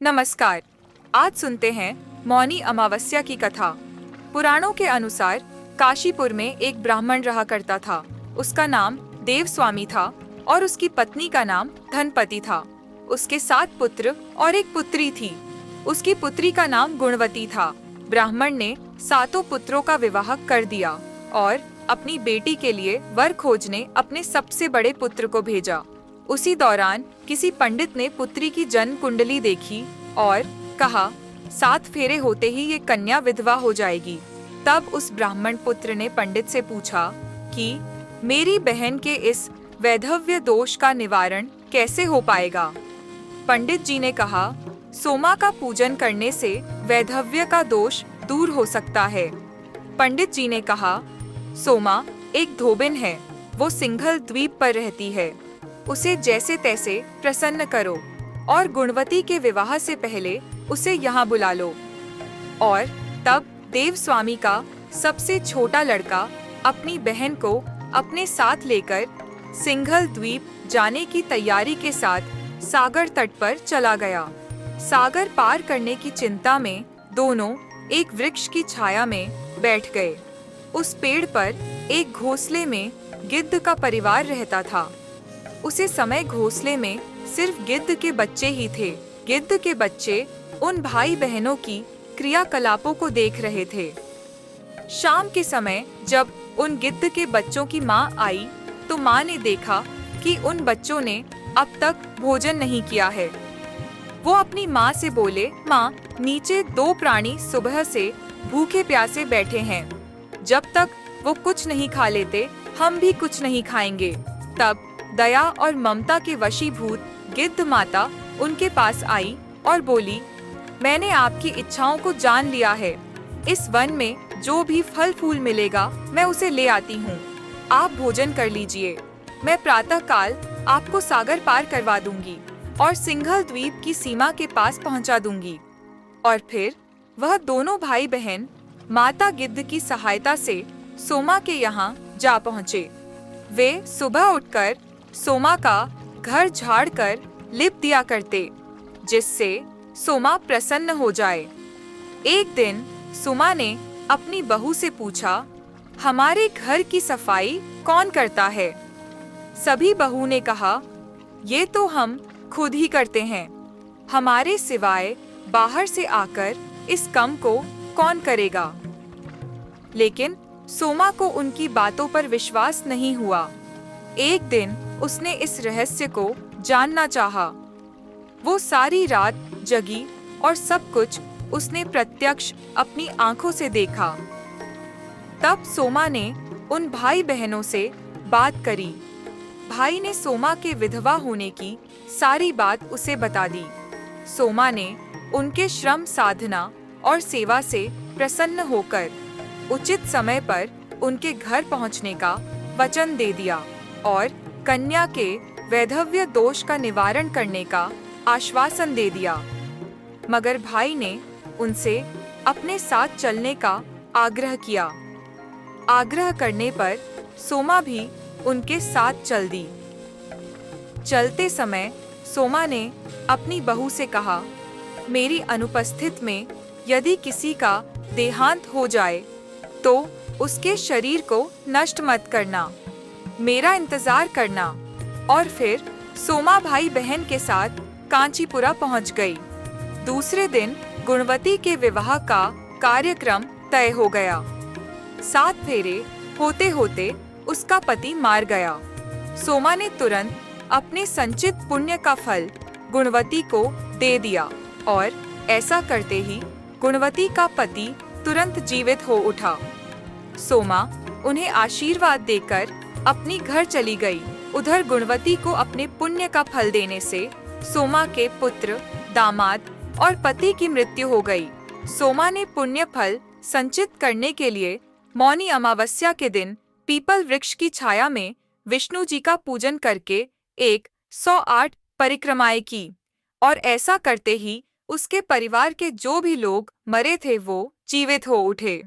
नमस्कार। आज सुनते हैं मौनी अमावस्या की कथा। पुराणों के अनुसार काशीपुर में एक ब्राह्मण रहा करता था। उसका नाम देवस्वामी था और उसकी पत्नी का नाम धनपति था। उसके 7 पुत्र और एक पुत्री थी। उसकी पुत्री का नाम गुणवती था। ब्राह्मण ने 7 पुत्रों का विवाह कर दिया और अपनी बेटी के लिए वर खोजने अपने सबसे बड़े पुत्र को भेजा। उसी दौरान किसी पंडित ने पुत्री की जन्म कुंडली देखी और कहा, 7 फेरे होते ही ये कन्या विधवा हो जाएगी। तब उस ब्राह्मण पुत्र ने पंडित से पूछा कि मेरी बहन के इस वैधव्य दोष का निवारण कैसे हो पाएगा। पंडित जी ने कहा, सोमा का पूजन करने से वैधव्य का दोष दूर हो सकता है। पंडित जी ने कहा, सोमा एक धोबिन है, वो सिंघल द्वीप पर रहती है। उसे जैसे तैसे प्रसन्न करो और गुणवती के विवाह से पहले उसे यहाँ बुला लो। और तब देवस्वामी का सबसे छोटा लड़का अपनी बहन को अपने साथ लेकर सिंघल द्वीप जाने की तैयारी के साथ सागर तट पर चला गया। सागर पार करने की चिंता में दोनों एक वृक्ष की छाया में बैठ गए। उस पेड़ पर एक घोंसले में गिद्ध का परिवार रहता था। उसे समय घोंसले में सिर्फ गिद्ध के बच्चे ही थे। गिद्ध के बच्चे उन भाई बहनों की क्रियाकलापों को देख रहे थे। शाम के समय जब उन गिद्ध के बच्चों की माँ आई तो माँ ने देखा कि उन बच्चों ने अब तक भोजन नहीं किया है। वो अपनी माँ से बोले, माँ, नीचे 2 प्राणी सुबह से भूखे प्यासे बैठे हैं। जब तक वो कुछ नहीं खा लेते हम भी कुछ नहीं खाएंगे। तब दया और ममता के वशीभूत गिद्ध माता उनके पास आई और बोली, मैंने आपकी इच्छाओं को जान लिया है। इस वन में जो भी फल फूल मिलेगा मैं उसे ले आती हूँ। आप भोजन कर लीजिए। मैं प्रातः काल आपको सागर पार करवा दूंगी और सिंघल द्वीप की सीमा के पास पहुँचा दूंगी। और फिर वह दोनों भाई बहन माता गिद्ध की सहायता से सोमा के यहाँ जा पहुँचे। वे सुबह उठकर सोमा का घर झाड़ कर लिप दिया करते, जिससे सोमा प्रसन्न हो जाए। एक दिन सोमा ने अपनी बहू से पूछा, हमारे घर की सफाई कौन करता है? सभी बहू ने कहा, ये तो हम खुद ही करते हैं। हमारे सिवाय बाहर से आकर इस काम को कौन करेगा? लेकिन सोमा को उनकी बातों पर विश्वास नहीं हुआ। एक दिन उसने इस रहस्य को जानना चाहा। वो सारी रात जगी और सब कुछ उसने प्रत्यक्ष अपनी आंखों से देखा। तब सोमा ने उन भाई बहनों से बात करी। भाई ने सोमा के विधवा होने की सारी बात उसे बता दी। सोमा ने उनके श्रम साधना और सेवा से प्रसन्न होकर उचित समय पर उनके घर पहुंचने का वचन दे दिया और कन्या के वैधव्य दोष का निवारण करने का आश्वासन दे दिया। मगर भाई ने उनसे अपने साथ चलने का आग्रह किया। आग्रह करने पर सोमा भी उनके साथ चल दी। चलते समय सोमा ने अपनी बहू से कहा, मेरी अनुपस्थित में यदि किसी का देहांत हो जाए तो उसके शरीर को नष्ट मत करना, मेरा इंतजार करना। और फिर सोमा भाई बहन के साथ कांचीपुरा पहुंच गई। दूसरे दिन गुणवती के विवाह का कार्यक्रम तय हो गया। 7 फेरे होते होते उसका पति मार गया। सोमा ने तुरंत अपने संचित पुण्य का फल गुणवती को दे दिया और ऐसा करते ही गुणवती का पति तुरंत जीवित हो उठा। सोमा उन्हें आशीर्वाद देकर अपनी घर चली गई। उधर गुणवती को अपने पुण्य का फल देने से सोमा के पुत्र, दामाद और पति की मृत्यु हो गई। सोमा ने पुण्य फल संचित करने के लिए मौनी अमावस्या के दिन पीपल वृक्ष की छाया में विष्णु जी का पूजन करके 108 परिक्रमाएं की और ऐसा करते ही उसके परिवार के जो भी लोग मरे थे वो जीवित हो उठे।